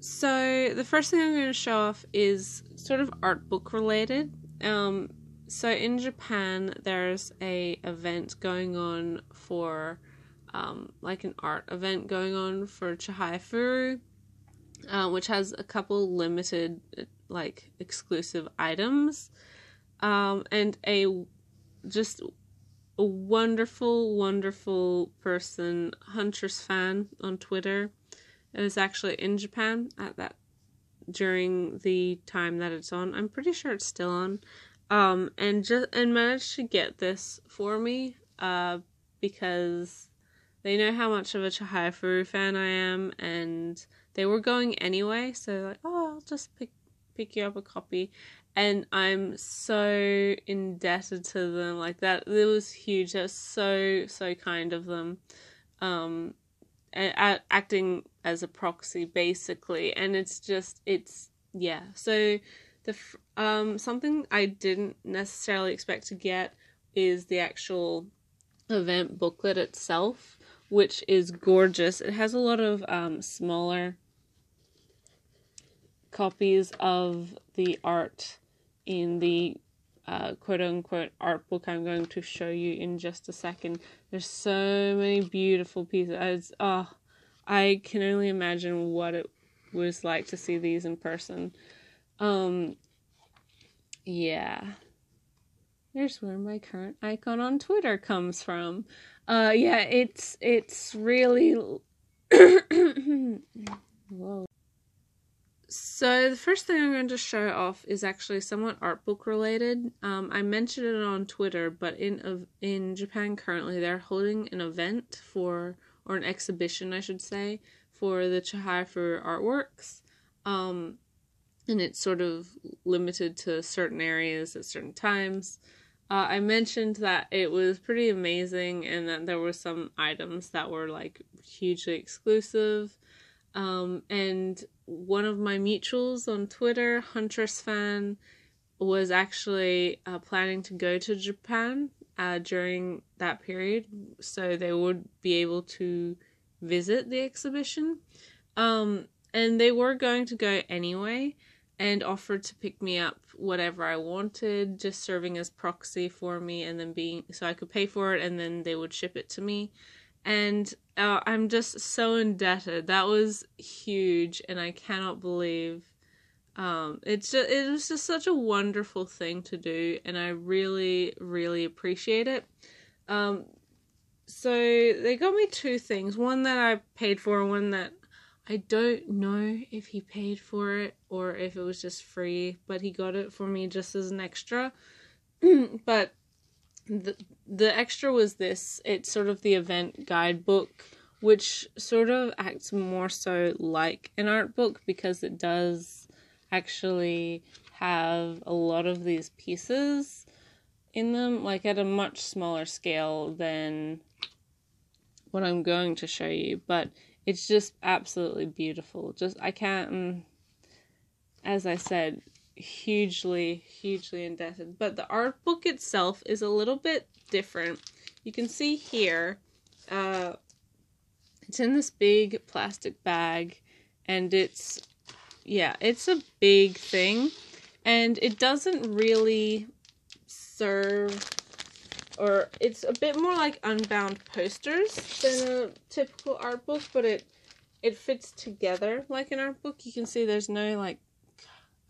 So the first thing I'm going to show off is sort of art book related. So in Japan, there's a event going on for, like an art event going on for Chihayafuru, which has a couple limited, like, exclusive items, and just a wonderful, wonderful person, Huntress fan on Twitter. It was actually in Japan during the time that it's on. I'm pretty sure it's still on. And managed to get this for me, because they know how much of a Chihayafuru fan I am, and they were going anyway, so like, oh, I'll just pick you up a copy. And I'm so indebted to them. Like, that, it was huge. That was so kind of them. Acting as a proxy, basically. And yeah. So something I didn't necessarily expect to get is the actual event booklet itself, which is gorgeous. It has a lot of smaller copies of the art in the quote-unquote art book I'm going to show you in just a second. There's so many beautiful pieces. I can only imagine what it was like to see these in person. Yeah. There's where my current icon on Twitter comes from. Yeah, it's really whoa. So the first thing I'm going to show off is actually somewhat art book related. I mentioned it on Twitter, but in Japan currently they're holding an event or an exhibition, I should say, for the Chihayafuru artworks. And it's sort of limited to certain areas at certain times. I mentioned that it was pretty amazing and that there were some items that were like hugely exclusive. And one of my mutuals on Twitter, Huntress fan, was actually planning to go to Japan during that period, so they would be able to visit the exhibition. And they were going to go anyway, and offered to pick me up whatever I wanted, just serving as proxy for me, and then so I could pay for it, and then they would ship it to me. And I'm just so indebted. That was huge, and I cannot believe it was just such a wonderful thing to do, and I really, really appreciate it. So they got me two things. One that I paid for, and one that I don't know if he paid for it or if it was just free, but he got it for me just as an extra. But the extra was this. It's sort of the event guidebook, which sort of acts more so like an art book because it does actually have a lot of these pieces in them, like at a much smaller scale than what I'm going to show you, but it's just absolutely beautiful. I can't, as I said, hugely, hugely indebted. But the art book itself is a little bit different. You can see here, it's in this big plastic bag, and it's a big thing, and it doesn't really serve, or it's a bit more like unbound posters than a typical art book, but it fits together like an art book. You can see there's no like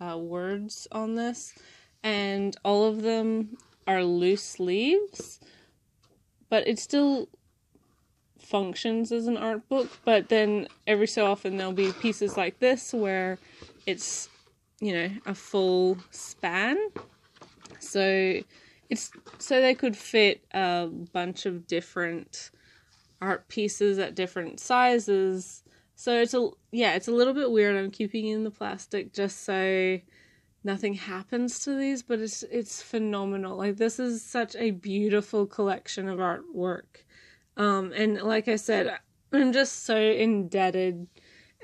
words on this, and all of them are loose leaves, but it still functions as an art book. But then every so often there'll be pieces like this where it's, a full span, so they could fit a bunch of different art pieces at different sizes. So it's a little bit weird. I'm keeping in the plastic just so nothing happens to these, but it's phenomenal. Like, this is such a beautiful collection of artwork. And like I said, I'm just so indebted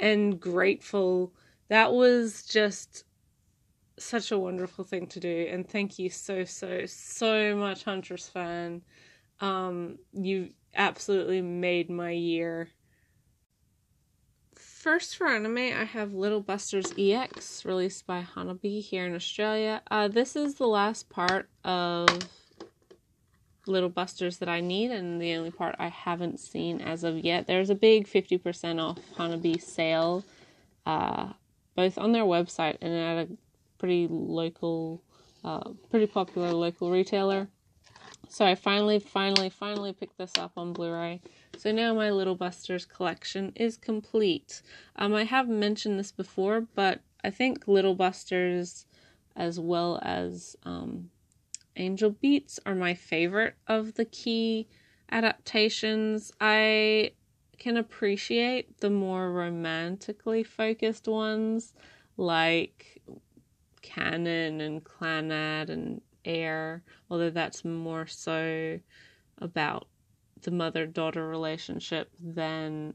and grateful. That was just such a wonderful thing to do, and thank you so much, Huntress fan. You absolutely made my year. first for anime, I have Little Busters EX, released by Hanabi here in Australia. This is the last part of Little Busters that I need, and the only part I haven't seen as of yet. There's a big 50% off Hanabi sale, both on their website and at a pretty popular local retailer. So I finally picked this up on Blu-ray. So now my Little Busters collection is complete. I have mentioned this before, but I think Little Busters as well as Angel Beats are my favorite of the key adaptations. I can appreciate the more romantically focused ones like Canon and Clannad and Air, although that's more so about the mother-daughter relationship than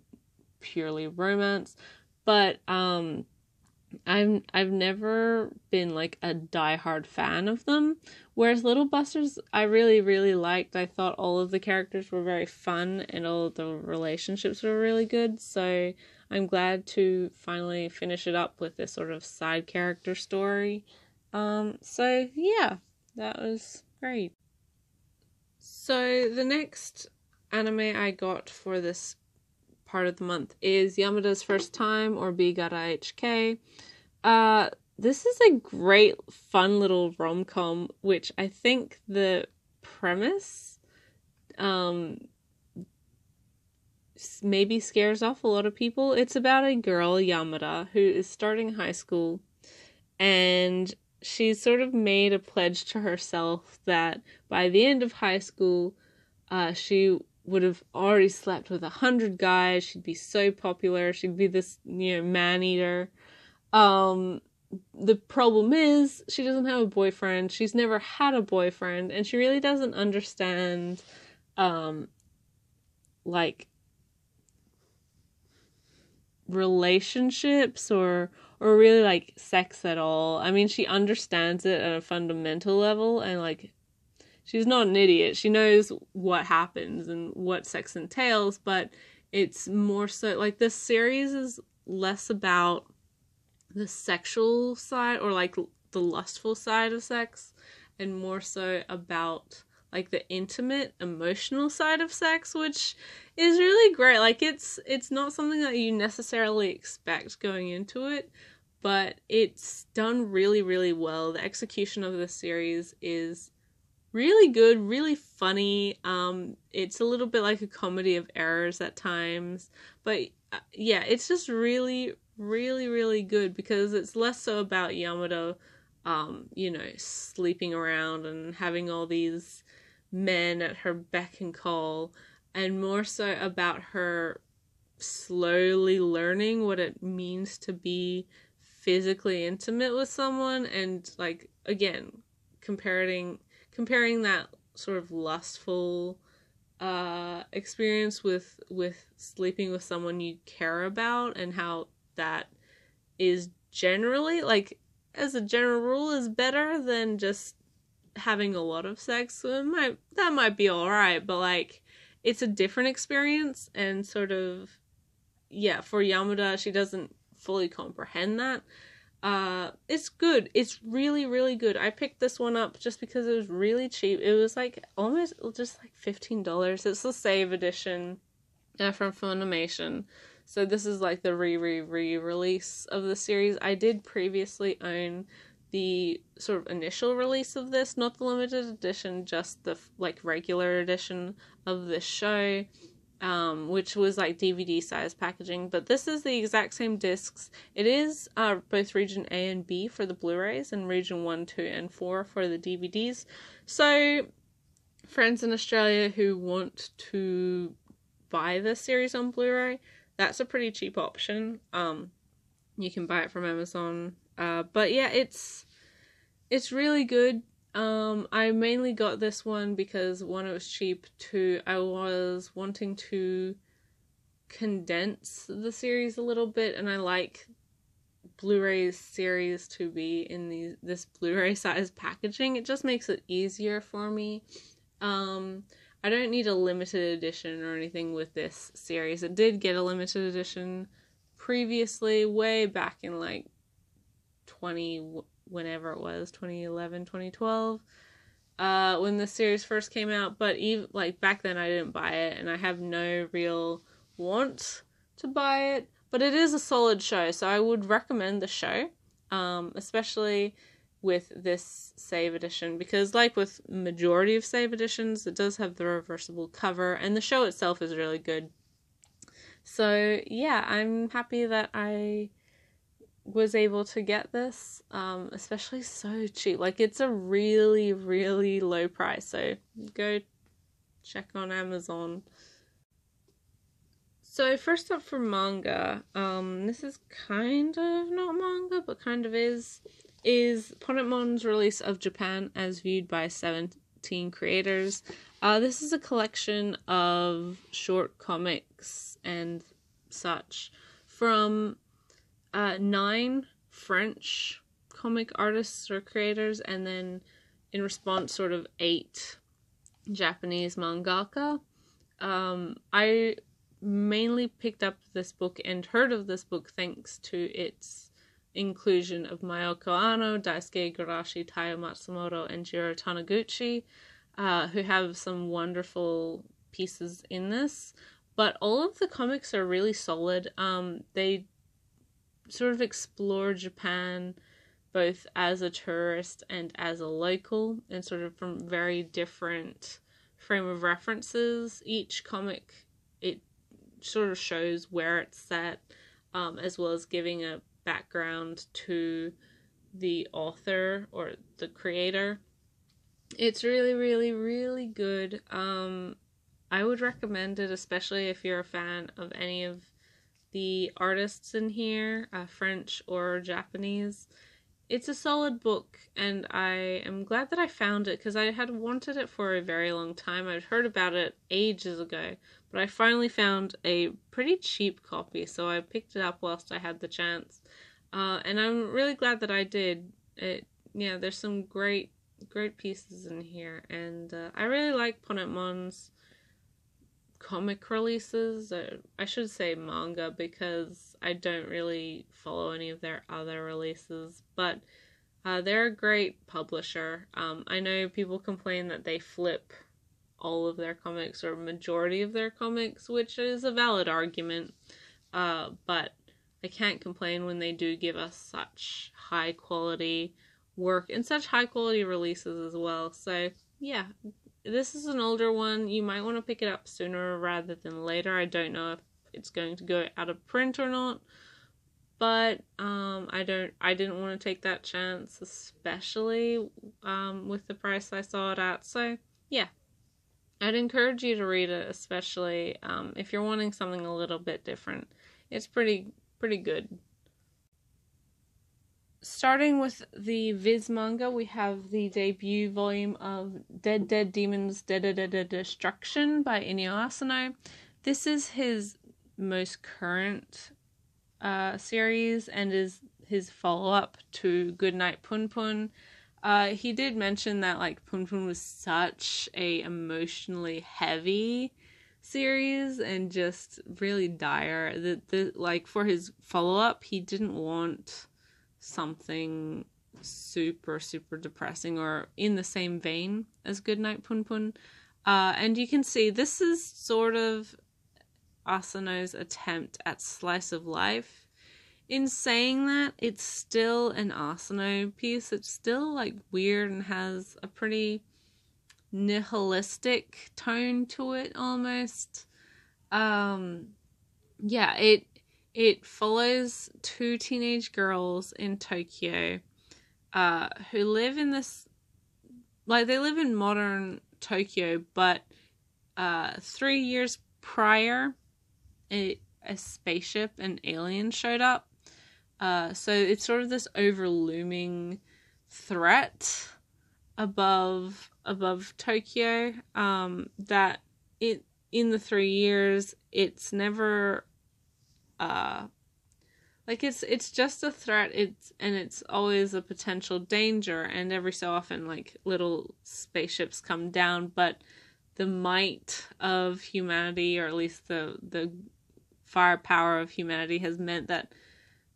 purely romance. But I've never been like a diehard fan of them, whereas Little Busters I really liked. I thought all of the characters were very fun and all of the relationships were really good, so I'm glad to finally finish it up with this sort of side character story. So yeah, that was great. So the next anime I got for this part of the month is Yamada's First Time, or Bigara HK. This is a great, fun little rom-com, which I think the premise maybe scares off a lot of people. It's about a girl, Yamada, who is starting high school, and she's sort of made a pledge to herself that by the end of high school, she would have already slept with 100 guys. She'd be so popular. She'd be this, man-eater. The problem is she doesn't have a boyfriend. She's never had a boyfriend, and she really doesn't understand, like, relationships or really, like, sex at all. I mean, she understands it at a fundamental level, and, like, she's not an idiot. She knows what happens and what sex entails, but it's more so, like, this series is less about the sexual side or, like, the lustful side of sex, and more so about, like, the intimate, emotional side of sex, which is really great. Like, it's not something that you necessarily expect going into it, but it's done really well. The execution of this series is really good, really funny. It's a little bit like a comedy of errors at times, but yeah, it's just really good because it's less so about Yamada, sleeping around and having all these men at her beck and call, and more so about her slowly learning what it means to be physically intimate with someone, and, like, again, comparing that sort of lustful experience with sleeping with someone you care about, and how that is generally, like, as a general rule, is better than just having a lot of sex. So that might be alright, but, like, it's a different experience, and sort of, yeah, for Yamada, she doesn't fully comprehend that. It's good. It's really good. I picked this one up just because it was really cheap. It was like almost just like $15. It's the Save edition from Funimation. So this is like the re-release of the series. I did previously own the sort of initial release of this, not the limited edition, just the like regular edition of this show, which was like DVD size packaging, but this is the exact same discs. It is both region A and B for the Blu-rays, and region 1, 2, and 4 for the DVDs. So friends in Australia who want to buy this series on Blu-ray, that's a pretty cheap option. You can buy it from Amazon. But yeah, it's really good. I mainly got this one because, one, it was cheap, two, I was wanting to condense the series a little bit, and I like Blu-ray series to be in this Blu-ray size packaging. It just makes it easier for me. I don't need a limited edition or anything with this series. It did get a limited edition previously, way back in like whenever it was, 2011, 2012, when the series first came out. But even like back then I didn't buy it, and I have no real want to buy it. But it is a solid show, so I would recommend the show, especially with this save edition, because like with majority of save editions, it does have the reversible cover, and the show itself is really good. So yeah, I'm happy that I was able to get this, especially so cheap. Like, it's a really, really low price, so go check on Amazon. So first up for manga, this is kind of not manga, but kind of is Ponemon's release of Japan as viewed by 17 creators. This is a collection of short comics and such from 9 French comic artists or creators, and then in response sort of 8 Japanese mangaka. I mainly picked up this book and heard of this book thanks to its inclusion of Mayoko Ano, Daisuke Igarashi, Taiyo Matsumoto, and Jiro Taniguchi, who have some wonderful pieces in this. But all of the comics are really solid. They sort of explore Japan both as a tourist and as a local, and sort of from very different frame of references. Each comic, it sort of shows where it's set, as well as giving a background to the author or the creator. It's really, really, really good. I would recommend it, especially if you're a fan of any of the artists in here, French or Japanese. It's a solid book, and I am glad that I found it, because I had wanted it for a very long time. I'd heard about it ages ago, but I finally found a pretty cheap copy, so I picked it up whilst I had the chance. And I'm really glad that I did. There's some great pieces in here, and I really like Ponemon's comic releases. I should say manga, because I don't really follow any of their other releases, but they're a great publisher. I know people complain that they flip all of their comics, or majority of their comics, which is a valid argument, but I can't complain when they do give us such high quality work and such high quality releases as well. So yeah, this is an older one. You might want to pick it up sooner rather than later. I don't know if it's going to go out of print or not, but I didn't want to take that chance, especially with the price I saw it at. So yeah, I'd encourage you to read it, especially if you're wanting something a little bit different. It's pretty good. Starting with the Viz manga, we have the debut volume of Dead Dead Demons Dead Destruction by Inyo Asano. This is his most current series, and is his follow-up to Goodnight Pun Pun. He did mention that like Pun Pun was such a emotionally heavy series and just really dire that like for his follow-up he didn't want something super depressing or in the same vein as Goodnight Pun Pun. And you can see this is sort of Asano's attempt at slice of life. In saying that, it's still an Asano piece. It's still like weird and has a pretty nihilistic tone to it almost. It follows 2 teenage girls in Tokyo who live in this, like, they live in modern Tokyo, but 3 years prior a spaceship, an alien showed up. So it's sort of this overlooming threat above Tokyo, that in the 3 years it's never it's just a threat. It's always a potential danger, and every so often like little spaceships come down, but the might of humanity, or at least the firepower of humanity has meant that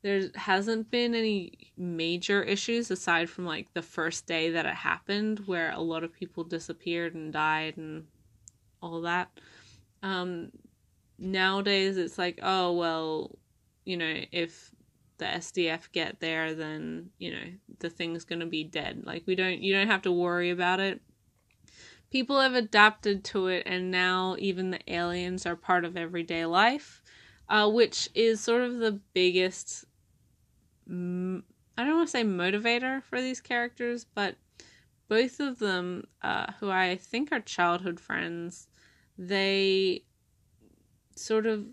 there hasn't been any major issues aside from like the first day that it happened, where a lot of people disappeared and died and all that. Nowadays it's like, oh well, you know, if the SDF get there, then, you know, the thing's gonna be dead. Like, you don't have to worry about it. People have adapted to it, and now even the aliens are part of everyday life, which is sort of the biggest, I don't want to say motivator for these characters, but both of them, who I think are childhood friends, they sort of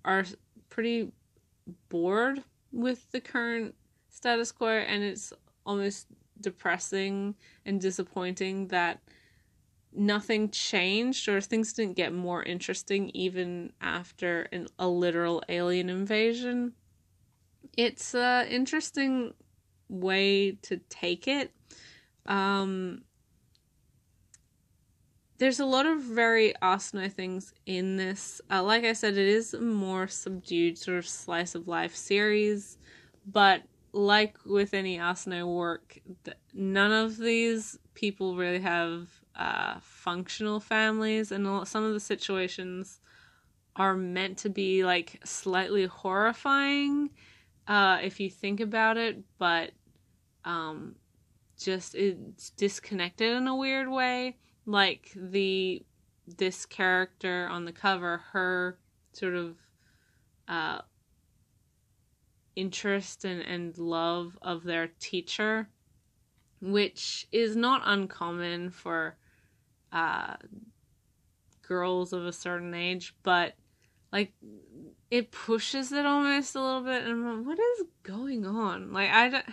are pretty bored with the current status quo, and it's almost depressing and disappointing that nothing changed, or things didn't get more interesting even after a literal alien invasion. It's an interesting way to take it. There's a lot of very Asano things in this. Like I said, it is a more subdued sort of slice of life series, but like with any Asano work, none of these people really have functional families, and some of the situations are meant to be like slightly horrifying if you think about it, but just it's disconnected in a weird way. Like this character on the cover, her sort of interest and love of their teacher, which is not uncommon for girls of a certain age, but like it pushes it almost a little bit, and I'm like, what is going on? Like, I don't.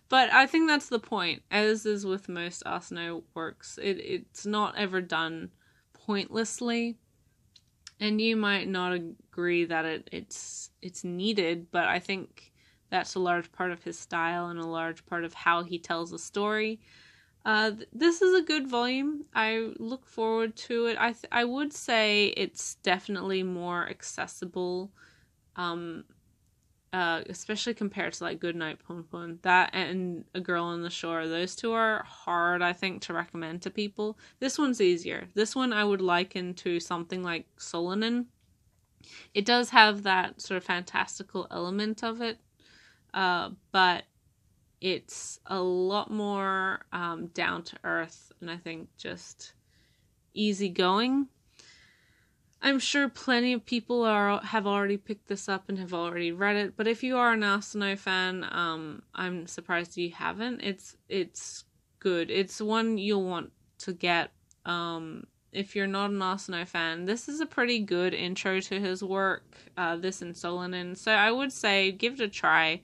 But I think that's the point, as is with most Asano works. It's not ever done pointlessly, and you might not agree that it's needed, but I think that's a large part of his style and a large part of how he tells a story. This is a good volume. I look forward to it. I would say it's definitely more accessible, especially compared to like Goodnight Ponpon. That and A Girl on the Shore, those two are hard, I think, to recommend to people. This one's easier. This one I would liken to something like Solanin. It does have that sort of fantastical element of it, but it's a lot more down to earth, and I think just easygoing. I'm sure plenty of people have already picked this up and have already read it, but if you are an Asano fan, I'm surprised you haven't. It's good. It's one you'll want to get. If you're not an Asano fan, this is a pretty good intro to his work, this and Solanin, so I would say give it a try.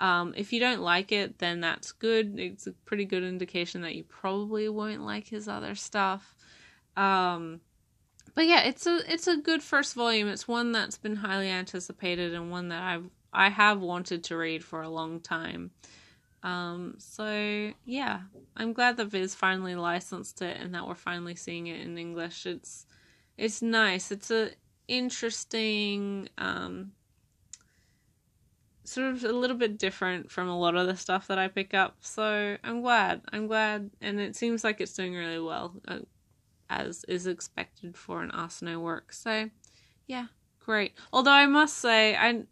If you don't like it, then that's good. It's a pretty good indication that you probably won't like his other stuff. But yeah, it's a good first volume. It's one that's been highly anticipated and one that I have wanted to read for a long time. So yeah, I'm glad that Viz finally licensed it and that we're finally seeing it in English. It's nice. It's a interesting, sort of a little bit different from a lot of the stuff that I pick up. So I'm glad, and it seems like it's doing really well, as is expected for an Asano work. So yeah, great. Although I must say, I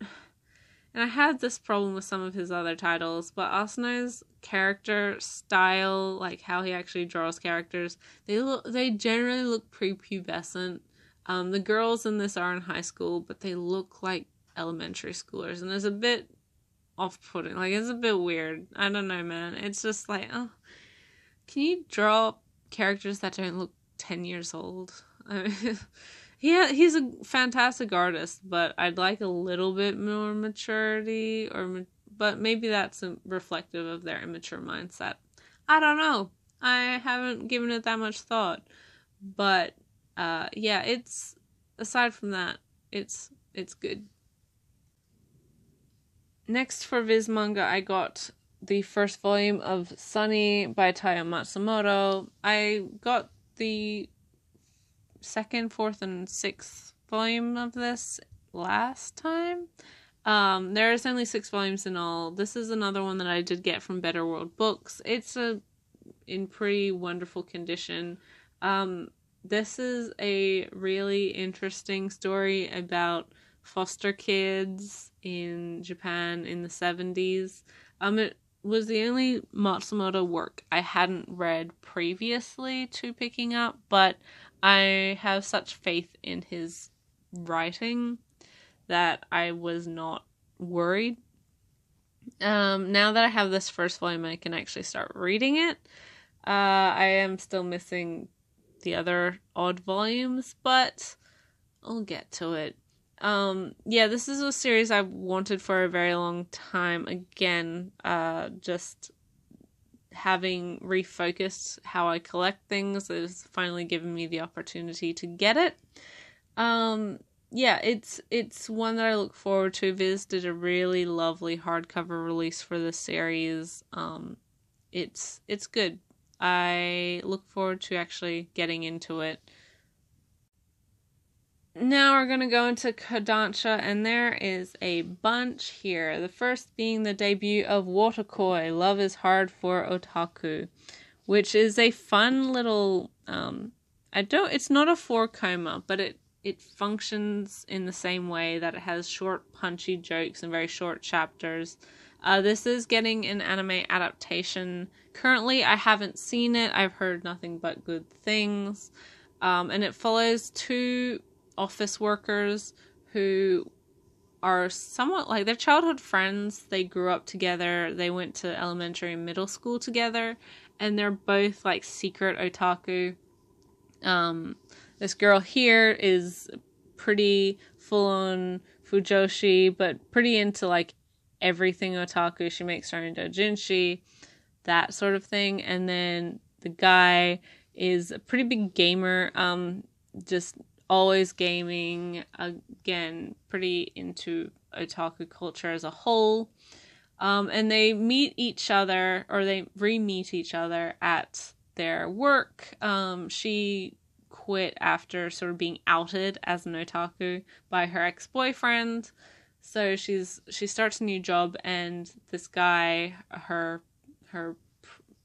had this problem with some of his other titles, but Asano's character style, like how he actually draws characters, they generally look prepubescent. The girls in this are in high school, but they look like elementary schoolers, and it's a bit off-putting. Like, it's a bit weird. I don't know, man. It's just like, oh, can you draw characters that don't look 10 years old? Yeah, he's a fantastic artist, but I'd like a little bit more maturity, but maybe that's reflective of their immature mindset. I don't know. I haven't given it that much thought, but yeah, it's, aside from that, it's good. Next for Viz Manga, I got the first volume of Sunny by Taya Matsumoto. I got the second, fourth, and sixth volume of this last time. There's only 6 volumes in all. This is another one that I did get from Better World Books. It's in pretty wonderful condition. This is a really interesting story about foster kids in Japan in the 70s. It was the only Matsumoto work I hadn't read previously to picking up, but I have such faith in his writing that I was not worried. Now that I have this first volume, I can actually start reading it. I am still missing the other odd volumes, but I'll get to it. This is a series I've wanted for a very long time. Again, just having refocused how I collect things has finally given me the opportunity to get it. It's one that I look forward to. Viz did a really lovely hardcover release for this series. It's good. I look forward to actually getting into it. Now we're going to go into Kodansha, and there is a bunch here. The first being the debut of Waterkoi, Love is Hard for Otaku, which is a fun little, it's not a 4-coma, but it functions in the same way that it has short, punchy jokes and very short chapters. This is getting an anime adaptation. Currently, I haven't seen it. I've heard nothing but good things. And it follows 2 office workers who are somewhat like, they're childhood friends. They grew up together. They went to elementary and middle school together. And they're both like secret otaku. This girl here is pretty full-on fujoshi, but pretty into like everything otaku. She makes her own doujinshi, that sort of thing. And then the guy is a pretty big gamer, just always gaming, again, pretty into otaku culture as a whole. And they meet each other, or they re-meet each other at their work. She quit after sort of being outed as an otaku by her ex-boyfriend. So she starts a new job, and this guy, her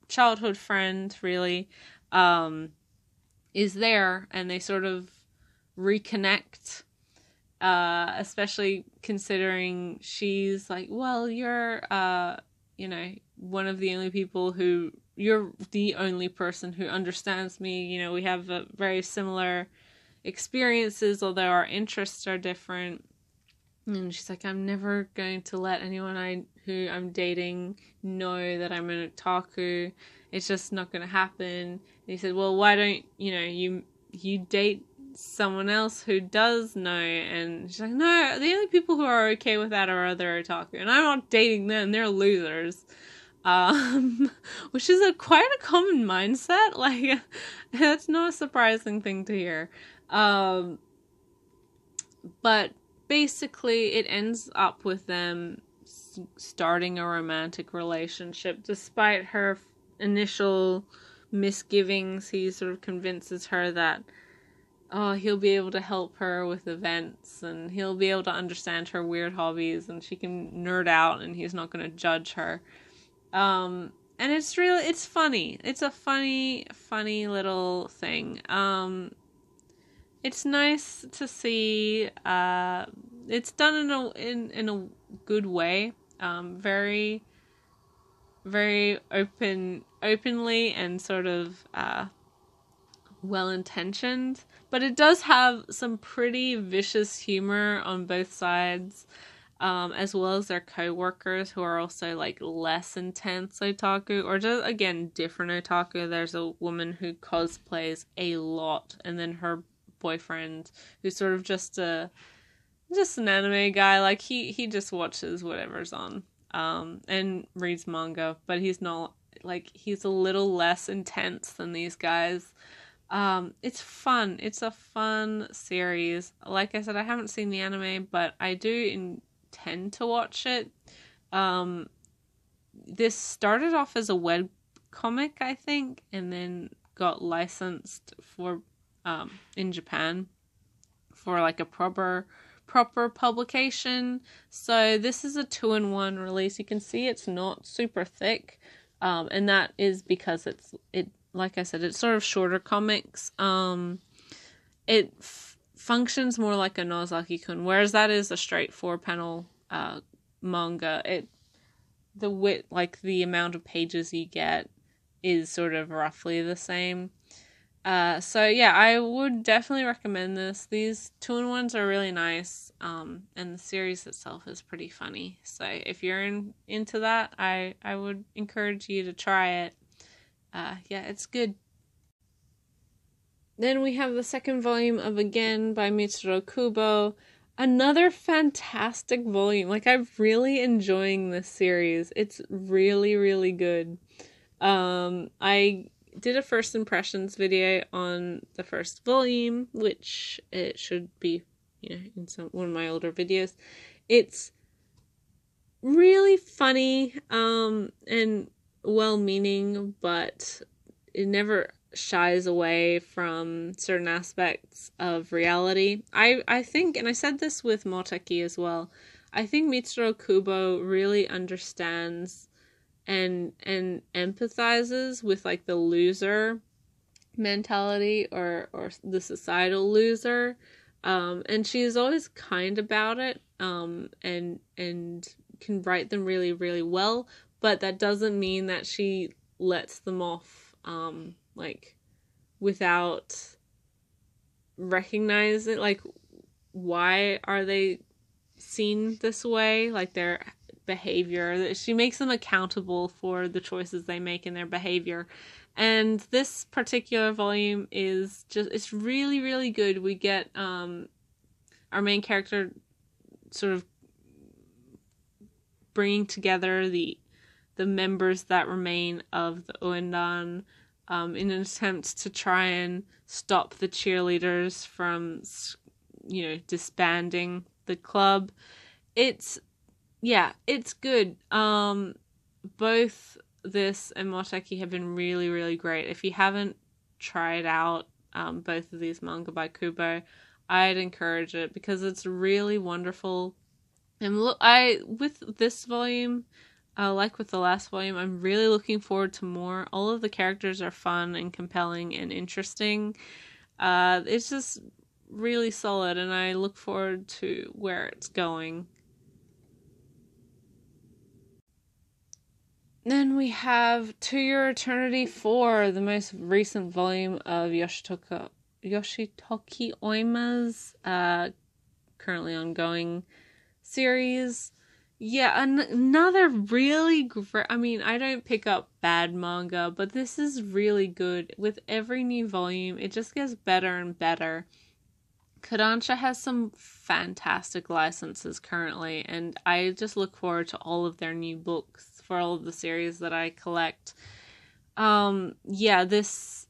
childhood friend, really, is there, and they sort of reconnect. Especially considering she's like, well, you're, one of the only people who, you're the only person who understands me. We have very similar experiences, although our interests are different. And she's like, I'm never going to let anyone who I'm dating know that I'm an otaku. It's just not going to happen. And he said, well, why don't, you date someone else who does know? And she's like, no, the only people who are okay with that are other otaku, and I'm not dating them, they're losers. Which is quite a common mindset. Like, that's not a surprising thing to hear. But basically it ends up with them starting a romantic relationship. Despite her initial misgivings, he sort of convinces her that he'll be able to help her with events, and he'll be able to understand her weird hobbies, and she can nerd out, and he's not going to judge her. And it's funny. It's a funny little thing. It's nice to see. It's done in a good way. Very, very openly, and sort of well-intentioned. But it does have some pretty vicious humor on both sides, as well as their co-workers, who are also like less intense otaku, or just, again, different otaku. There's a woman who cosplays a lot, and then her boyfriend, who's sort of just an anime guy. Like, he just watches whatever's on, and reads manga, but he's not, like, he's a little less intense than these guys. It's fun. It's a fun series. Like I said, I haven't seen the anime, but I do intend to watch it. This started off as a web comic, I think, and then got licensed for in Japan for like a proper publication. So this is a 2-in-1 release. You can see it's not super thick, and that is because it like I said, it's sort of shorter comics. It functions more like a nozaki-kun, whereas that is a straight 4-panel manga. The amount of pages you get is sort of roughly the same. So yeah, I would definitely recommend this. These 2-in-1s are really nice, and the series itself is pretty funny. So if you're into that, I would encourage you to try it. Yeah, it's good. Then we have the second volume of Again by Mitsuru Kubo. Another fantastic volume. Like, I'm really enjoying this series. It's really, really good. I did a first impressions video on the first volume, which it should be, in one of my older videos. It's really funny, and well-meaning, but it never shies away from certain aspects of reality. I think, and I said this with Moteki as well, I think Mitsuru Kubo really understands and empathizes with like the loser mentality or the societal loser, and she's always kind about it, and can write them really, really well, but that doesn't mean that she lets them off without recognizing, like, why are they seen this way, like their behavior. She makes them accountable for the choices they make in their behavior. And this particular volume is it's really, really good. We get our main character sort of bringing together the members that remain of the Uendan, in an attempt to try and stop the cheerleaders from, disbanding the club. It's good. Both this and Moteki have been really, really great. If you haven't tried out both of these manga by Kubo, I'd encourage it because it's really wonderful. And with this volume, like with the last volume, I'm really looking forward to more. All of the characters are fun and compelling and interesting. It's just really solid, and I look forward to where it's going. Then we have To Your Eternity 4, the most recent volume of Yoshitoki Oima's currently ongoing series. Yeah, another really great... I mean, I don't pick up bad manga, but this is really good. With every new volume, it just gets better and better. Kodansha has some fantastic licenses currently, and I just look forward to all of their new books for all of the series that I collect. This...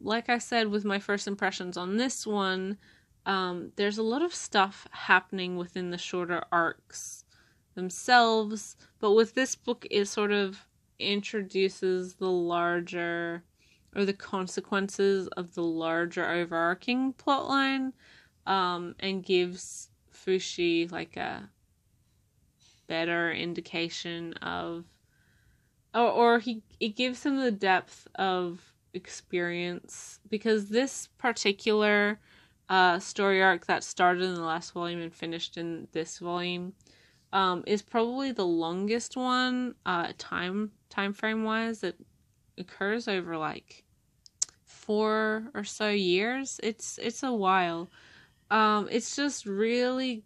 Like I said with my first impressions on this one, there's a lot of stuff happening within the shorter arcs themselves, but with this book it sort of introduces the larger, or the consequences of the larger overarching plotline, and gives Fushi like a better indication of, it gives him the depth of experience, because this particular story arc that started in the last volume and finished in this volume is probably the longest one time frame wise. It occurs over like 4 or so years. It's a while. It's just really,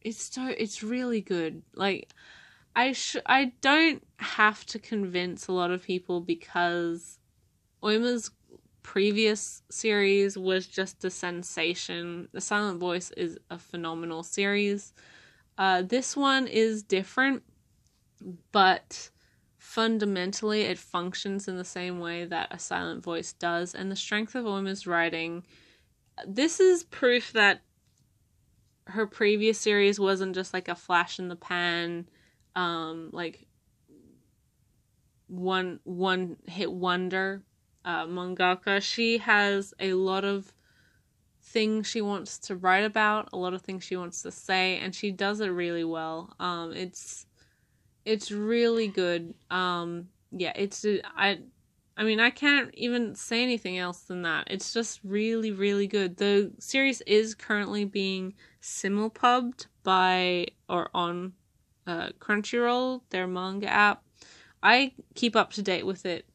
it's really good. Like, I don't have to convince a lot of people, because Oima's previous series was just a sensation. The Silent Voice is a phenomenal series. This one is different, but fundamentally it functions in the same way that A Silent Voice does, and the strength of Oima's writing, this is proof that her previous series wasn't just like a flash in the pan, like one hit wonder mangaka. She has a lot of things she wants to write about, a lot of things she wants to say, and she does it really well. It's really good. Yeah, I mean, I can't even say anything else than that. It's just really, really good. The series is currently being simulpubbed on Crunchyroll, their manga app. I keep up to date with it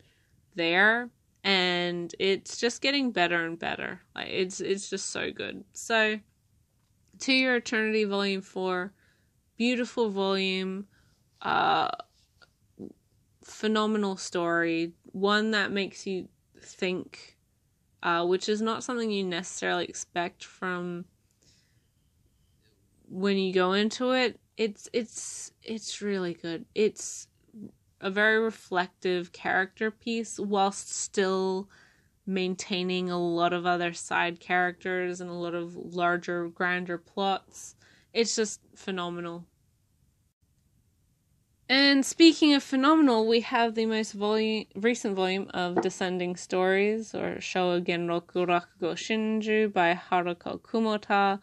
there, and it's just getting better and better. Like, it's just so good. So, To Your Eternity Volume 4, beautiful volume, phenomenal story, one that makes you think, which is not something you necessarily expect from when you go into it. It's really good. It's a very reflective character piece whilst still maintaining a lot of other side characters and a lot of larger, grander plots. It's just phenomenal. And speaking of phenomenal, we have the most recent volume of Descending Stories, or Showa Genroku Rakugo Shinju by Haruko Kumota.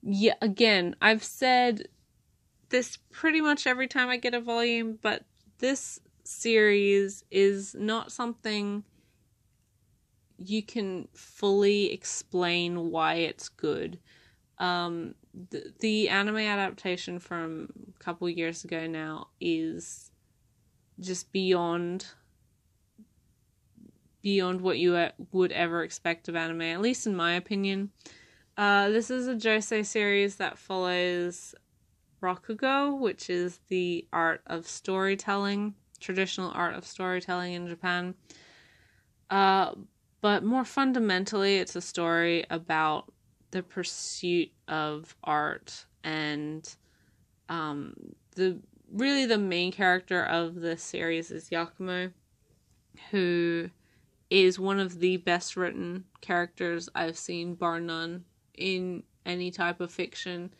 Yeah, again, I've said this pretty much every time I get a volume, but this series is not something you can fully explain why it's good. The anime adaptation from a couple years ago now is just beyond what you would ever expect of anime, at least in my opinion. This is a josei series that follows Rakugo, which is the art of storytelling, traditional art of storytelling in Japan. But more fundamentally, it's a story about the pursuit of art, and the main character of this series is Yakumo, who is one of the best written characters I've seen, bar none, in any type of fiction.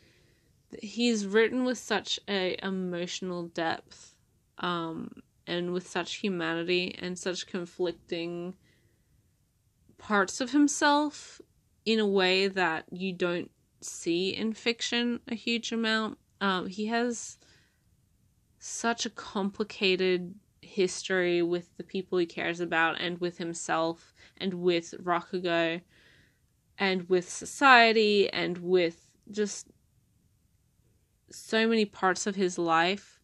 He's written with such a emotional depth, and with such humanity and such conflicting parts of himself in a way that you don't see in fiction a huge amount. He has such a complicated history with the people he cares about, and with himself, and with Rakugo, and with society, and with just so many parts of his life.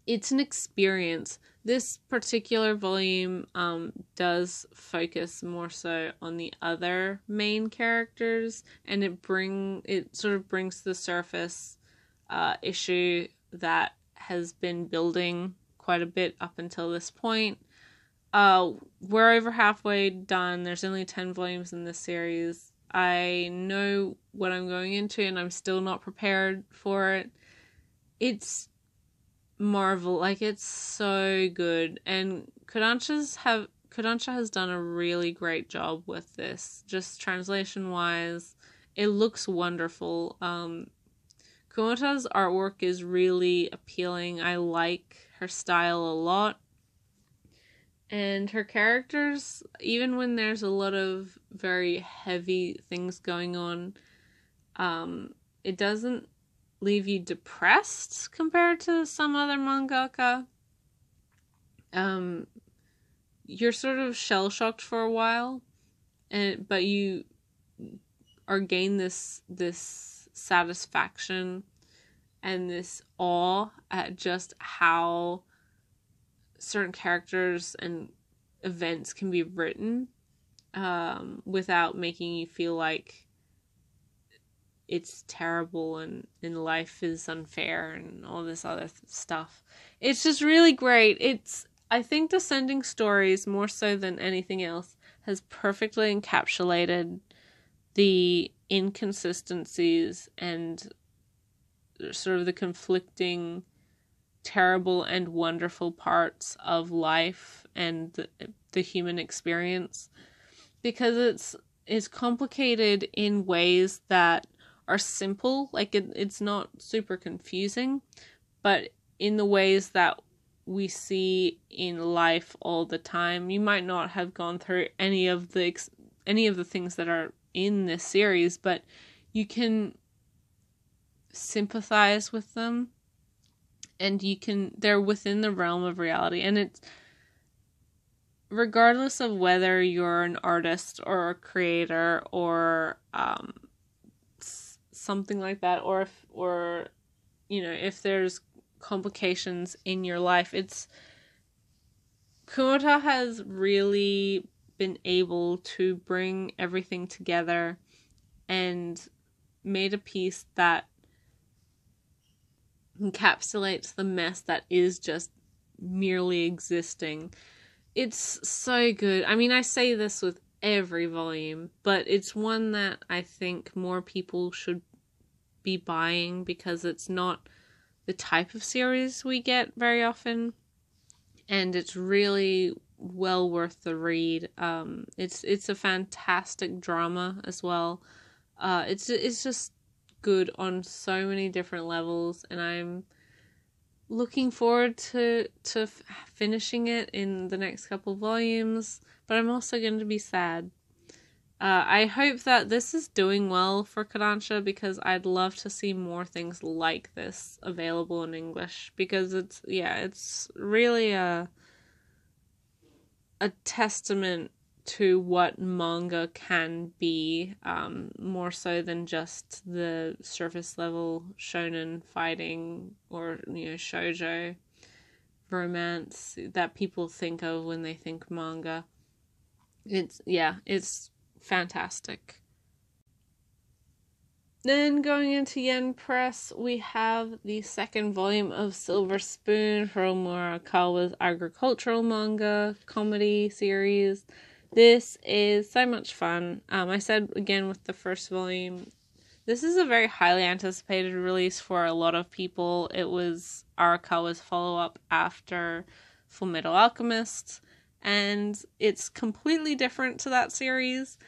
It's an experience. This particular volume does focus more so on the other main characters, and it sort of brings to the surface issue that has been building quite a bit up until this point. We're over halfway done. There's only 10 volumes in this series. I know what I'm going into, and I'm still not prepared for it. It's Marvel, like, it's so good, and Kodansha has done a really great job with this, just translation wise. It looks wonderful. Kumota's artwork is really appealing. I like her style a lot, and her characters, even when there's a lot of very heavy things going on, it doesn't leave you depressed compared to some other mangaka. You're sort of shell-shocked for a while, but you gain this satisfaction and this awe at just how certain characters and events can be written without making you feel like it's terrible and life is unfair and all this other stuff. It's just really great. I think Descending Stories, more so than anything else, has perfectly encapsulated the inconsistencies and sort of the conflicting, terrible and wonderful parts of life and the human experience, because it's complicated in ways that are simple. Like, it's not super confusing, but in the ways that we see in life all the time. You might not have gone through any of the things that are in this series, but you can sympathize with them, and they're within the realm of reality, and it's regardless of whether you're an artist or a creator or something like that, or if there's complications in your life, Kumota has really been able to bring everything together and made a piece that encapsulates the mess that is just merely existing. It's so good. I mean, I say this with every volume, but it's one that I think more people should be buying because it's not the type of series we get very often, and it's really well worth the read. It's a fantastic drama as well. It's just good on so many different levels, and I'm looking forward to finishing it in the next couple volumes, but I'm also going to be sad. I hope that this is doing well for Kodansha, because I'd love to see more things like this available in English, because it's really a testament to what manga can be, more so than just the surface level shonen fighting or shoujo romance that people think of when they think manga. It's fantastic. Then going into Yen Press, we have the second volume of Silver Spoon, from Murakawa's agricultural manga comedy series. This is so much fun. I said again with the first volume, this is a very highly anticipated release for a lot of people. It was Arakawa's follow-up after Fullmetal Alchemist, and it's completely different to that series,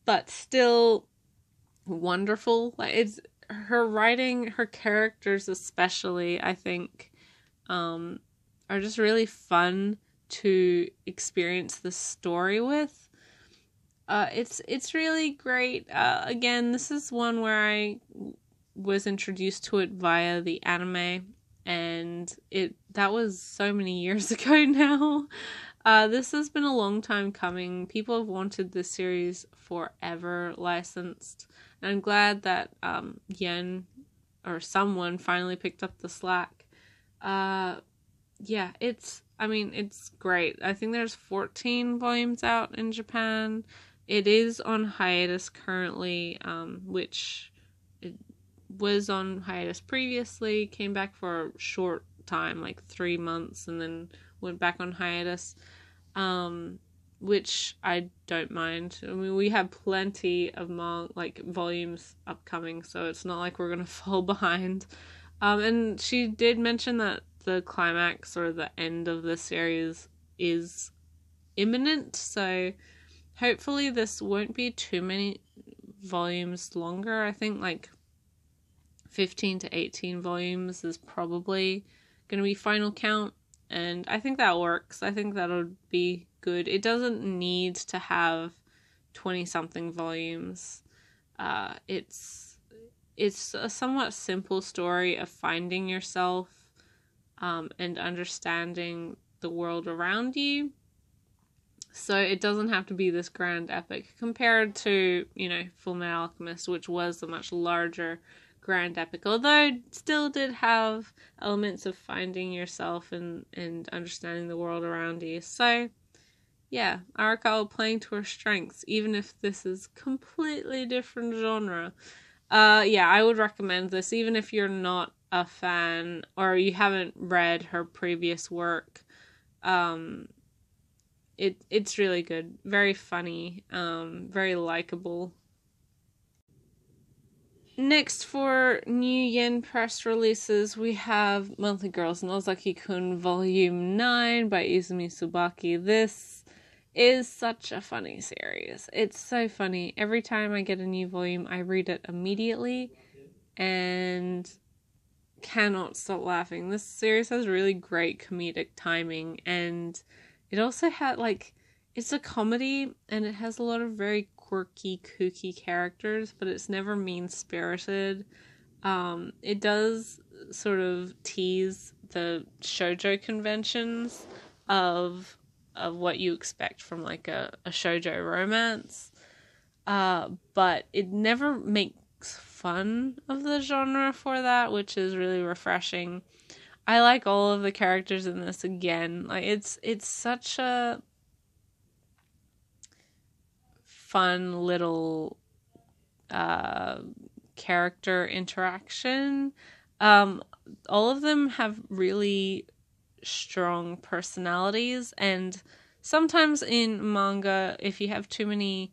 but still wonderful. Like, it's her writing, her characters especially, I think, are just really fun to experience the story with. It's really great. Again, this is one where I was introduced to it via the anime, and that was so many years ago now. This has been a long time coming. People have wanted this series forever licensed, and I'm glad that Yen or someone finally picked up the slack. It's great. I think there's 14 volumes out in Japan. It is on hiatus currently, which it was on hiatus previously, came back for a short time, like 3 months, and then went back on hiatus, which I don't mind. I mean, we have plenty of volumes upcoming, so it's not like we're gonna fall behind. And she did mention that the climax or the end of the series is imminent, so hopefully this won't be too many volumes longer. I think like 15 to 18 volumes is probably going to be final count, and I think that works. I think that'll be good. It doesn't need to have 20-something volumes. It's a somewhat simple story of finding yourself and understanding the world around you. So it doesn't have to be this grand epic compared to, Fullmetal Alchemist, which was a much larger grand epic, although it still did have elements of finding yourself and understanding the world around you. So, yeah, Arakawa playing to her strengths, even if this is completely different genre. I would recommend this, even if you're not a fan or you haven't read her previous work. It's really good, very funny, very likable. Next, for new Yen Press releases, we have Monthly Girls Nozaki-kun Volume 9 by Izumi Tsubaki. This is such a funny series. It's so funny. Every time I get a new volume, I read it immediately and cannot stop laughing. This series has really great comedic timing, and it also had, it's a comedy, and it has a lot of very quirky, kooky characters, but it's never mean-spirited. It does sort of tease the shoujo conventions of what you expect from like a shoujo romance. But it never makes fun of the genre for that, which is really refreshing. I like all of the characters in this again. Like it's such a fun little character interaction. All of them have really strong personalities, and sometimes in manga, if you have too many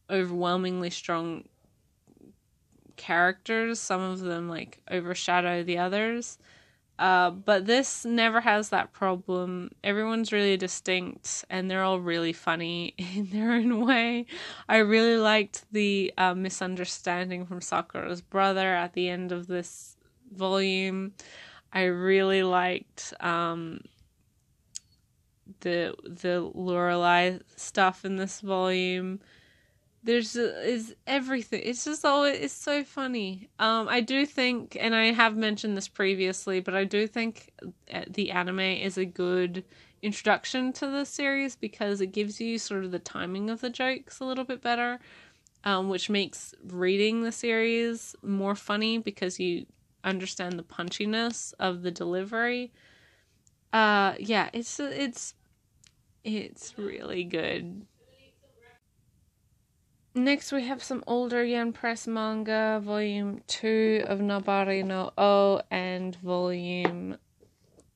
overwhelmingly strong characters, some of them like overshadow the others. But this never has that problem. Everyone's really distinct, and they're all really funny in their own way. I really liked the misunderstanding from Sakura's brother at the end of this volume. I really liked the Lorelei stuff in this volume. Is everything. It's just it's so funny. I do think, and I have mentioned this previously, but I do think the anime is a good introduction to the series because it gives you sort of the timing of the jokes a little bit better, which makes reading the series more funny because you understand the punchiness of the delivery. Yeah, it's really good. Next, we have some older Yen Press manga, Volume 2 of Nabari no O and Volume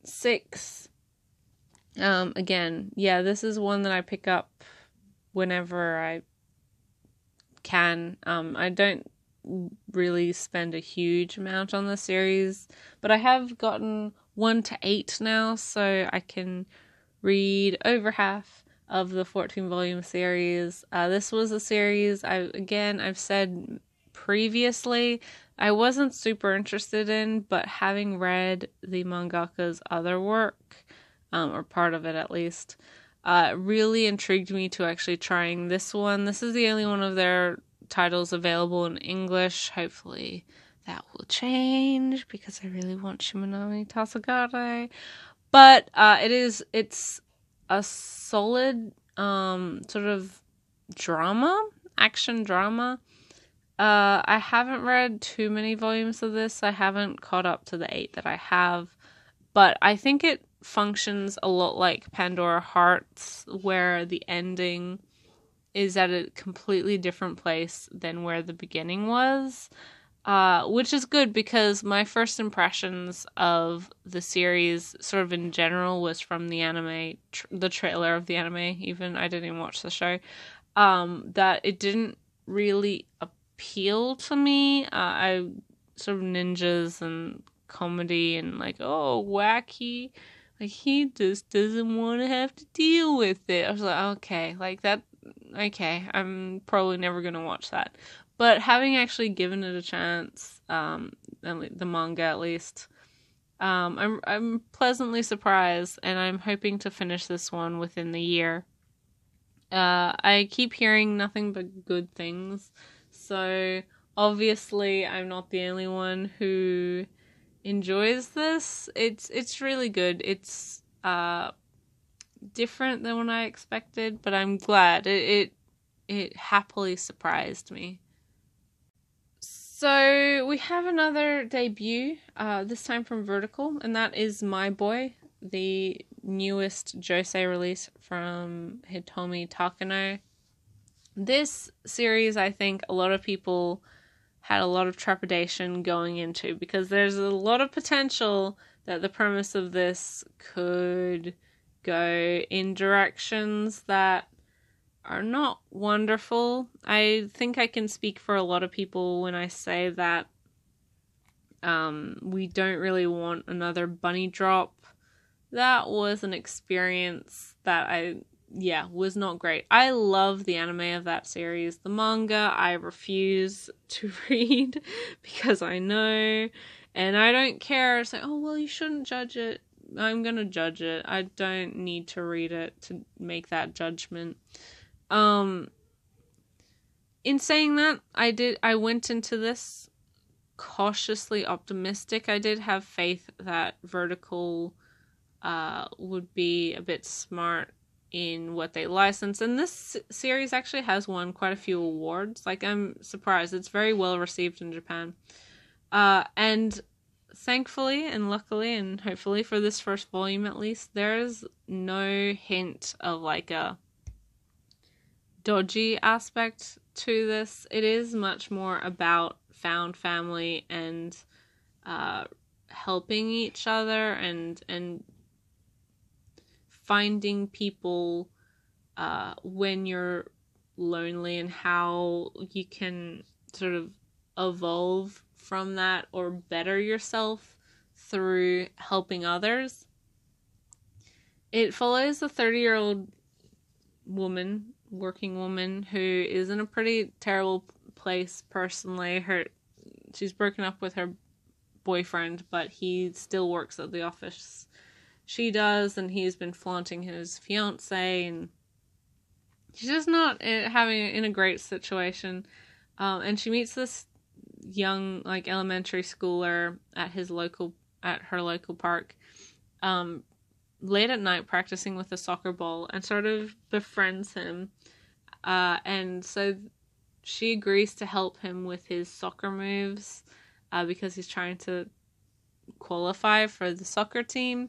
6. Again, yeah, this is one that I pick up whenever I can. I don't really spend a huge amount on the series, but I have gotten 1 to 8 now, so I can read over half of the 14-volume series. This was a series I've said previously I wasn't super interested in, but having read the mangaka's other work, or part of it at least, really intrigued me to actually trying this one. This is the only one of their titles available in English. Hopefully that will change because I really want Shimonami Tasagare. But it's a solid sort of action drama. I haven't read too many volumes of this. I haven't caught up to the 8 that I have, but I think it functions a lot like Pandora Hearts, where the ending is at a completely different place than where the beginning was. Which is good because my first impressions of the series, sort of in general, was from the anime, the trailer of the anime, even. I didn't even watch the show. That it didn't really appeal to me. I sort of ninjas and comedy and like, oh, wacky. Like, he just doesn't want to have to deal with it. I was like, okay, like that, okay, I'm probably never going to watch that. But having actually given it a chance, the manga at least, I'm pleasantly surprised, and I'm hoping to finish this one within the year. I keep hearing nothing but good things, so obviously I'm not the only one who enjoys this. It's really good. It's different than what I expected, but I'm glad it happily surprised me. So we have another debut, this time from Vertical, and that is My Boy, the newest josei release from Hitomi Takano. This series, I think a lot of people had a lot of trepidation going into, because there's a lot of potential that the premise of this could go in directions that are not wonderful. I think I can speak for a lot of people when I say that we don't really want another bunny drop. That was an experience that was not great. I love the anime of that series. The manga I refuse to read because I know, and I don't care. It's like, oh, well, you shouldn't judge it. I'm gonna judge it. I don't need to read it to make that judgment. in saying that, I went into this cautiously optimistic. I did have faith that Vertical would be a bit smart in what they license, and this series actually has won quite a few awards. Like, I'm surprised. It's very well received in Japan. And thankfully and luckily and hopefully for this first volume at least, there's no hint of like a dodgy aspect to this. It is much more about found family and helping each other and finding people when you're lonely, and how you can sort of evolve from that or better yourself through helping others. It follows a 30-year-old woman, working woman, who is in a pretty terrible place personally. She's broken up with her boyfriend, but he still works at the office she does, and he's been flaunting his fiance, and she's just not in a great situation. And she meets this young, like, elementary schooler at her local park, late at night practicing with a soccer ball, and sort of befriends him. And so she agrees to help him with his soccer moves, because he's trying to qualify for the soccer team.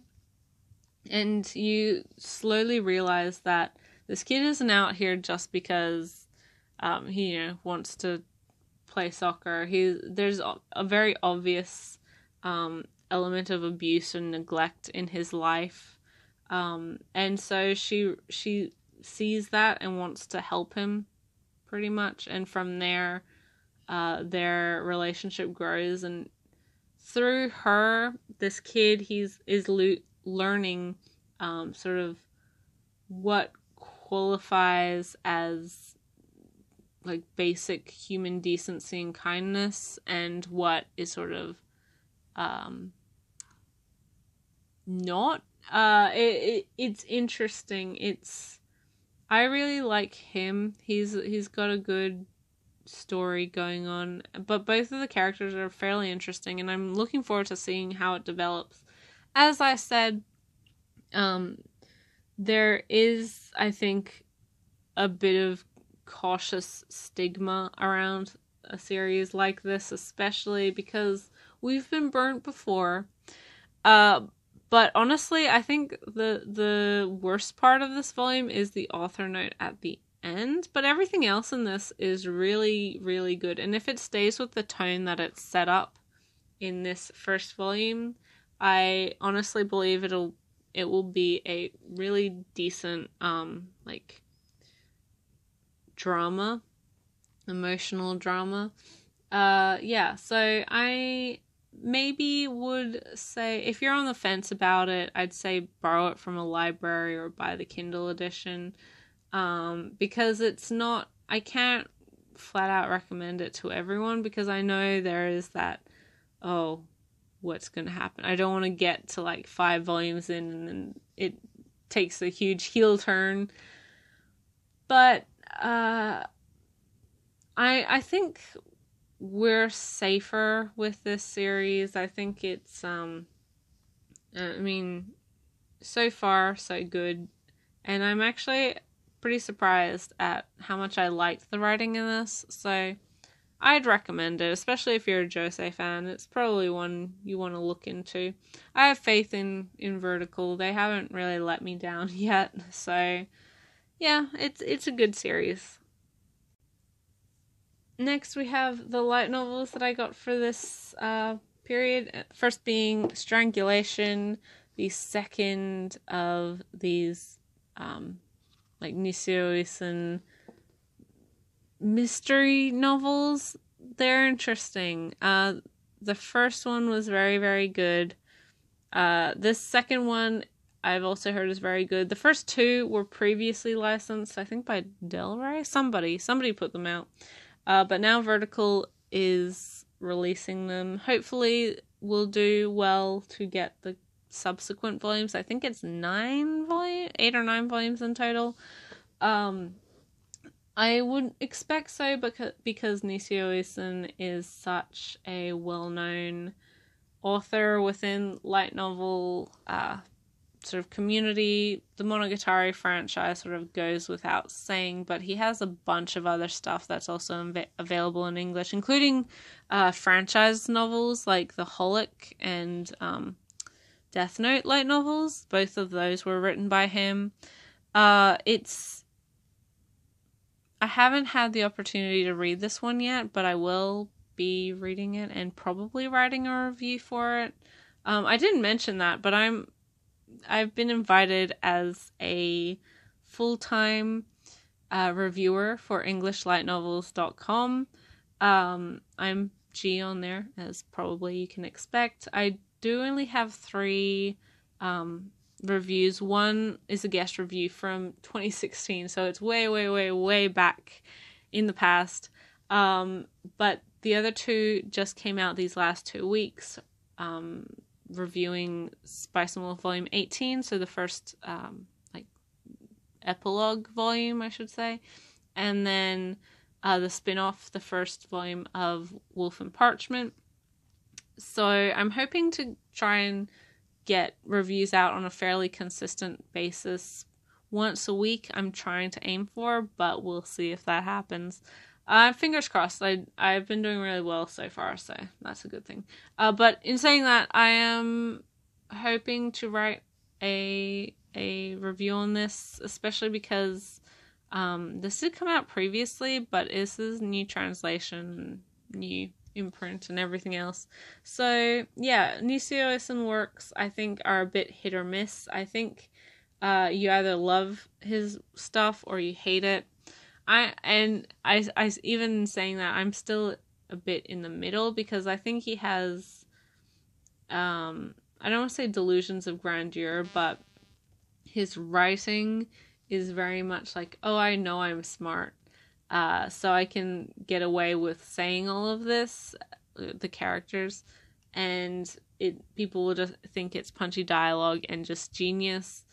And you slowly realize that this kid isn't out here just because he wants to play soccer. There's a very obvious element of abuse and neglect in his life, and so she sees that and wants to help him, pretty much. And from there, their relationship grows, and through her, this kid is learning sort of what qualifies as like basic human decency and kindness, and what is sort of not. It's interesting. I really like him. He's got a good story going on, but both of the characters are fairly interesting, and I'm looking forward to seeing how it develops. As I said, there is, I think, a bit of cautious stigma around a series like this, especially because we've been burnt before. But honestly, I think the worst part of this volume is the author note at the end, but everything else in this is really, really good. And if it stays with the tone that it's set up in this first volume, I honestly believe it will be a really decent like drama, emotional drama. Yeah, so I maybe would say, if you're on the fence about it, I'd say borrow it from a library or buy the Kindle edition, because I can't flat out recommend it to everyone, because I know there is that, oh, what's going to happen? I don't want to get to like 5 volumes in and then it takes a huge heel turn. But I think we're safer with this series. I think it's so far so good, and I'm actually pretty surprised at how much I liked the writing in this. So I'd recommend it, especially if you're a Josei fan. It's probably one you want to look into. I have faith in Vertical. They haven't really let me down yet, so yeah, it's a good series. Next, we have the light novels that I got for this period. First being Strangulation, the second of these like Nishio-san mystery novels. They're interesting. The first one was very, very good. This second one I've also heard is very good. The first 2 were previously licensed, I think by Del Rey. Somebody put them out. But now Vertical is releasing them. Hopefully we'll do well to get the subsequent volumes. I think it's 8 or 9 volumes in total. I would expect so because Nishio Ueson is such a well-known author within light novel sort of community. The Monogatari franchise sort of goes without saying, but he has a bunch of other stuff that's also available in English, including franchise novels like the Holic and Death Note light novels. Both of those were written by him. I haven't had the opportunity to read this one yet, but I will be reading it and probably writing a review for it. I didn't mention that, but I've been invited as a full-time reviewer for EnglishLightNovels.com. I'm G on there, as probably you can expect. I do only have 3 reviews. One is a guest review from 2016, so it's way back in the past. But the other 2 just came out these last 2 weeks, reviewing Spice and Wolf Volume 18, so the first epilogue volume, I should say, and then the spin-off, the first volume of Wolf and Parchment. So I'm hoping to try and get reviews out on a fairly consistent basis once a week. I'm trying to aim for, but we'll see if that happens. Fingers crossed. I've been doing really well so far, so that's a good thing. But in saying that, I am hoping to write a review on this, especially because this did come out previously, but this is new translation, new imprint and everything else. So yeah, Nishio Ueson works, I think, are a bit hit or miss. I think you either love his stuff or you hate it. I even saying that, I'm still a bit in the middle, because I think he has I don't want to say delusions of grandeur, but his writing is very much like, oh, I know I'm smart, so I can get away with saying all of this, the characters, and people will just think it's punchy dialogue and just genius,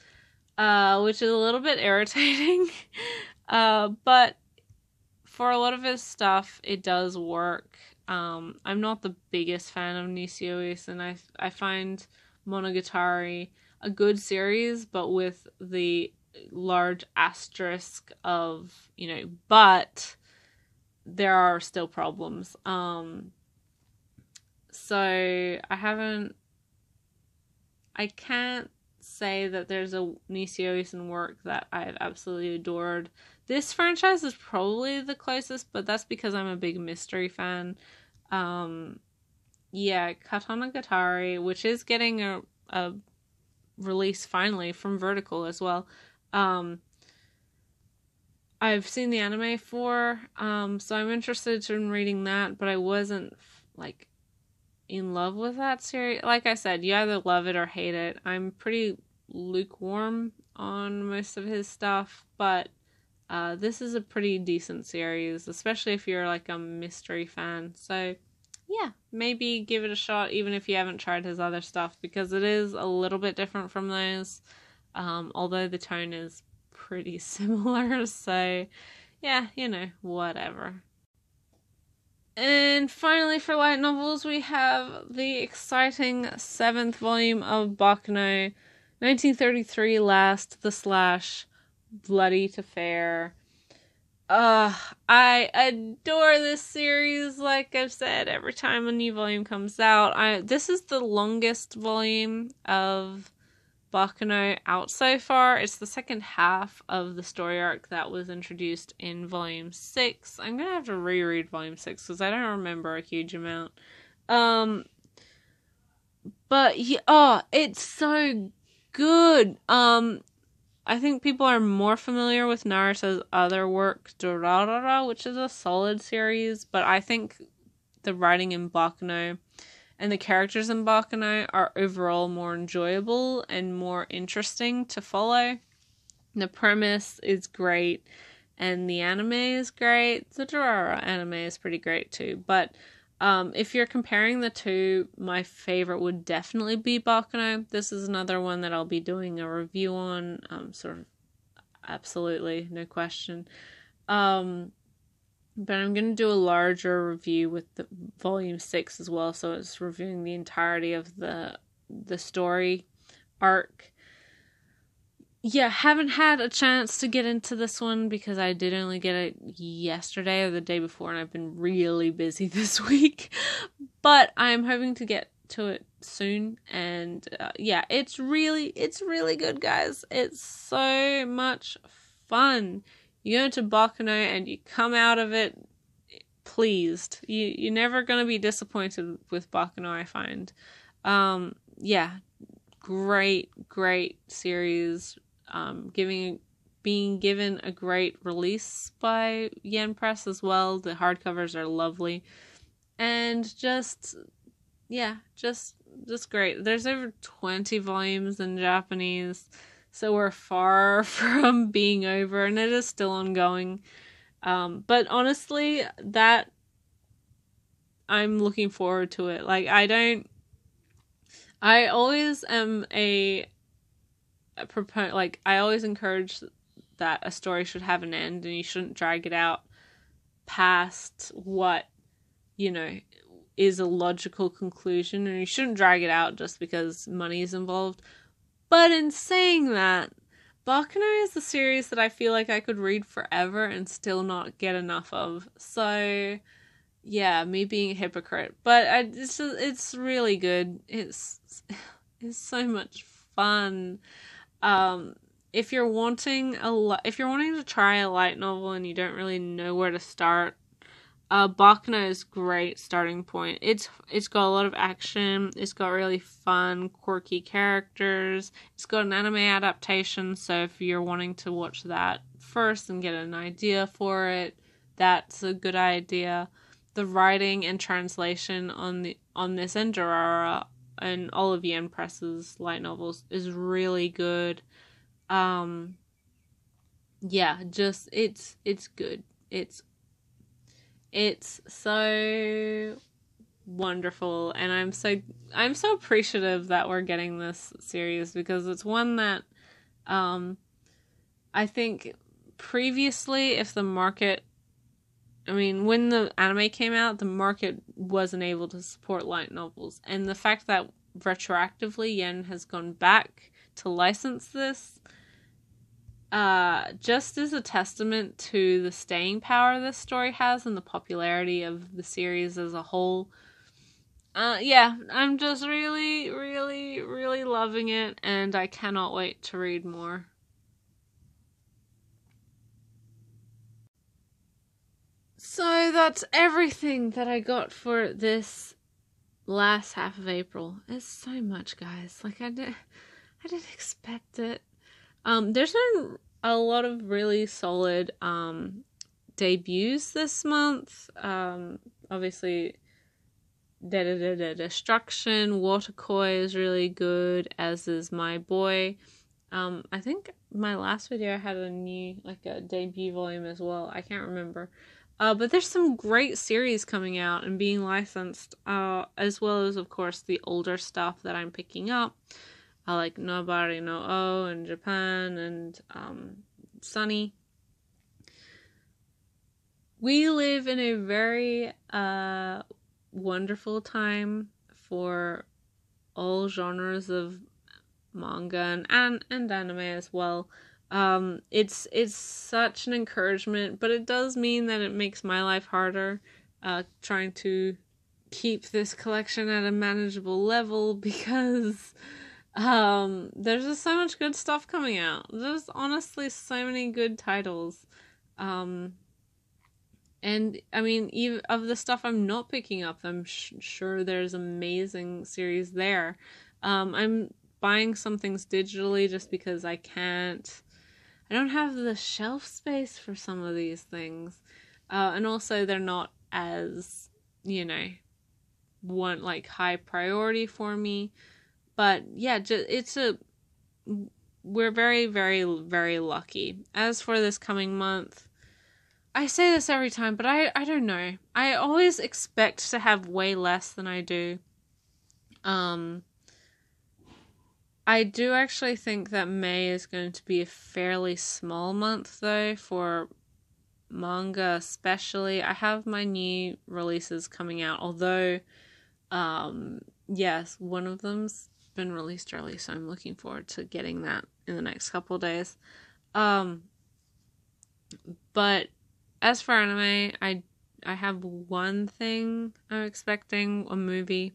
which is a little bit irritating. But for a lot of his stuff, it does work. I'm not the biggest fan of Nishio Ueson. I find Monogatari a good series, but with the large asterisk of, but there are still problems. So I can't say that there's a Nishio Ueson work that I've absolutely adored. This franchise is probably the closest, but that's because I'm a big mystery fan. Katanagatari, which is getting a release finally from Vertical as well. I've seen the anime for, so I'm interested in reading that, but I wasn't in love with that series. Like I said, you either love it or hate it. I'm pretty lukewarm on most of his stuff, but this is a pretty decent series, especially if you're a mystery fan. So yeah, maybe give it a shot, even if you haven't tried his other stuff, because it is a little bit different from those, although the tone is pretty similar. So yeah, whatever. And finally, for light novels, we have the exciting 7th volume of Baccano, 1933 Last, / Bloody to Fair. I adore this series, like I've said, every time a new volume comes out. This is the longest volume of Baccano out so far. It's the second half of the story arc that was introduced in volume 6. I'm gonna have to reread volume 6 because I don't remember a huge amount. But yeah, it's so good. I think people are more familiar with Naruto's other work, Durarara, which is a solid series, but I think the writing in Baccano and the characters in Baccano are overall more enjoyable and more interesting to follow. The premise is great, and the anime is great. The Durarara anime is pretty great too, but if you're comparing the two, my favorite would definitely be Baccano. This is another one that I'll be doing a review on, absolutely, no question. But I'm going to do a larger review with the volume 6 as well, so it's reviewing the entirety of the story arc. Yeah, haven't had a chance to get into this one because I did only get it yesterday or the day before, and I've been really busy this week. But I'm hoping to get to it soon, and yeah, it's really good, guys. It's so much fun. You go into Baccano and you come out of it pleased. You're never gonna be disappointed with Baccano, I find. Yeah, great series. Being given a great release by Yen Press as well. The hardcovers are lovely, and just great. There's over 20 volumes in Japanese, so we're far from being over, and it is still ongoing. But honestly, that I'm looking forward to it. Like, I always am I always encourage that a story should have an end, and you shouldn't drag it out past what, is a logical conclusion, and you shouldn't drag it out just because money is involved. But in saying that, Baccano is a series that I feel like I could read forever and still not get enough of. So, yeah, me being a hypocrite. But it's really good. It's so much fun. If you're wanting to try a light novel and you don't really know where to start, Baccano is a great starting point. It's got a lot of action. It's got really fun, quirky characters. It's got an anime adaptation, so if you're wanting to watch that first and get an idea for it, that's a good idea. The writing and translation on this and Durara and all of Yen Press's light novels is really good. Yeah, just it's good. It's so wonderful, and I'm so appreciative that we're getting this series, because it's one that I think previously, if the market, when the anime came out, the market wasn't able to support light novels, and the fact that retroactively Yen has gone back to license this just is a testament to the staying power this story has and the popularity of the series as a whole. Yeah, I'm just really loving it, and I cannot wait to read more. So that's everything that I got for this last half of April. It's so much, guys. Like, I didn't expect it. There's been a lot of really solid debuts this month. Obviously, Destruction, Waterkoi is really good, as is My Boy. I think my last video had a debut volume as well. I can't remember. But there's some great series coming out and being licensed, as well as, of course, the older stuff that I'm picking up. I like Nobari no O in Japan and Sunny. We live in a very wonderful time for all genres of manga and anime as well. It's such an encouragement, but it does mean that it makes my life harder trying to keep this collection at a manageable level, because there's just so much good stuff coming out. There's honestly so many good titles. And even of the stuff I'm not picking up, I'm sure there's amazing series there. I'm buying some things digitally just because I don't have the shelf space for some of these things. And also they're not as, high priority for me. But yeah, we're very, very, very lucky. As for this coming month, I say this every time, but I don't know. I always expect to have way less than I do. I do actually think that May is going to be a fairly small month, though, for manga especially. I have my new releases coming out, although yes, one of them's been released early, so I'm looking forward to getting that in the next couple days. But as for anime, I have one thing I'm expecting, a movie,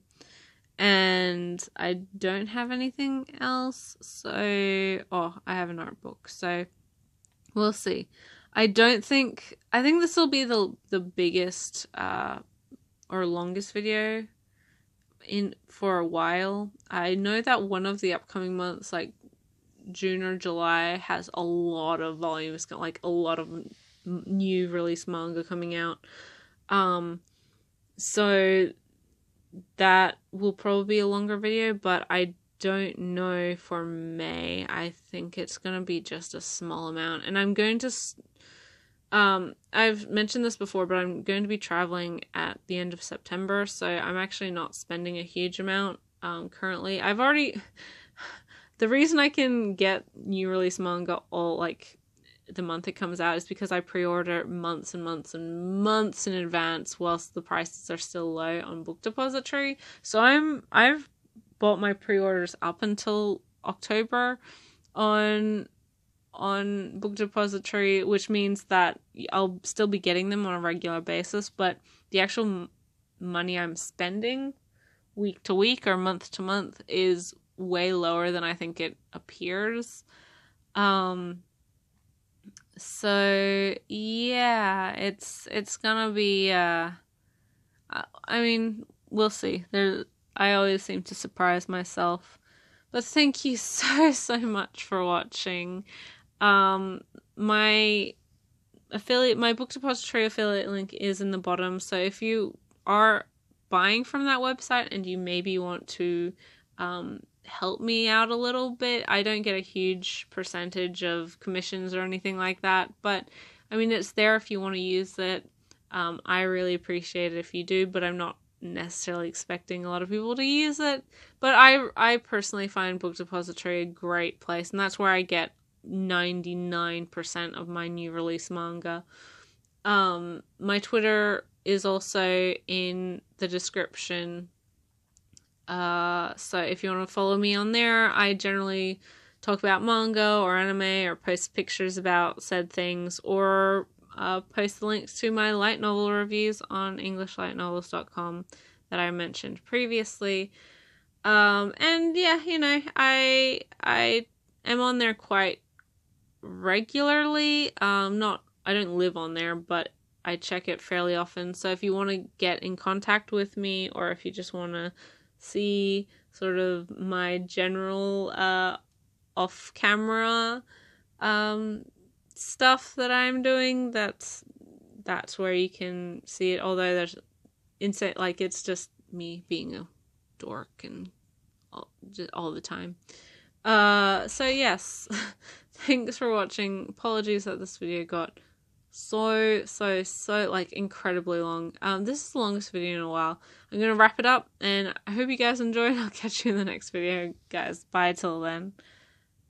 and I don't have anything else, so I have an art book, so we'll see. I think this will be the biggest or longest video for a while. I know that one of the upcoming months, like June or July, has a lot of volumes, like a lot of new release manga coming out. So that will probably be a longer video, but I don't know for May. I think it's gonna be just a small amount, and I'm going to I've mentioned this before, but I'm going to be traveling at the end of September, so I'm actually not spending a huge amount currently. The reason I can get new release manga all like the month it comes out is because I pre-order months and months and months in advance whilst the prices are still low on Book Depository. So I've bought my pre-orders up until October on Book Depository, which means that I'll still be getting them on a regular basis, but the actual money I'm spending week to week or month to month is way lower than I think it appears. So yeah, it's gonna be I mean, we'll see. I always seem to surprise myself. But thank you so much for watching. My Book Depository affiliate link is in the bottom, so if you are buying from that website and you maybe want to help me out a little bit, I don't get a huge percentage of commissions or anything like that, but I mean, it's there if you want to use it. I really appreciate it if you do, but I'm not necessarily expecting a lot of people to use it. But I personally find Book Depository a great place, and that's where I get 99% of my new release manga. My Twitter is also in the description. So if you want to follow me on there, I generally talk about manga or anime or post pictures about said things, or post the links to my light novel reviews on EnglishLightNovels.com that I mentioned previously. And yeah, I am on there quite regularly. I don't live on there, but I check it fairly often. So if you want to get in contact with me, or if you just want to see sort of my general off-camera stuff that I'm doing, that's where you can see it. Although there's it's just me being a dork and all the time. So yes, thanks for watching. Apologies that this video got so like incredibly long. This is the longest video in a while. I'm gonna wrap it up, and I hope you guys enjoyed. I'll catch you in the next video, guys. Bye till then.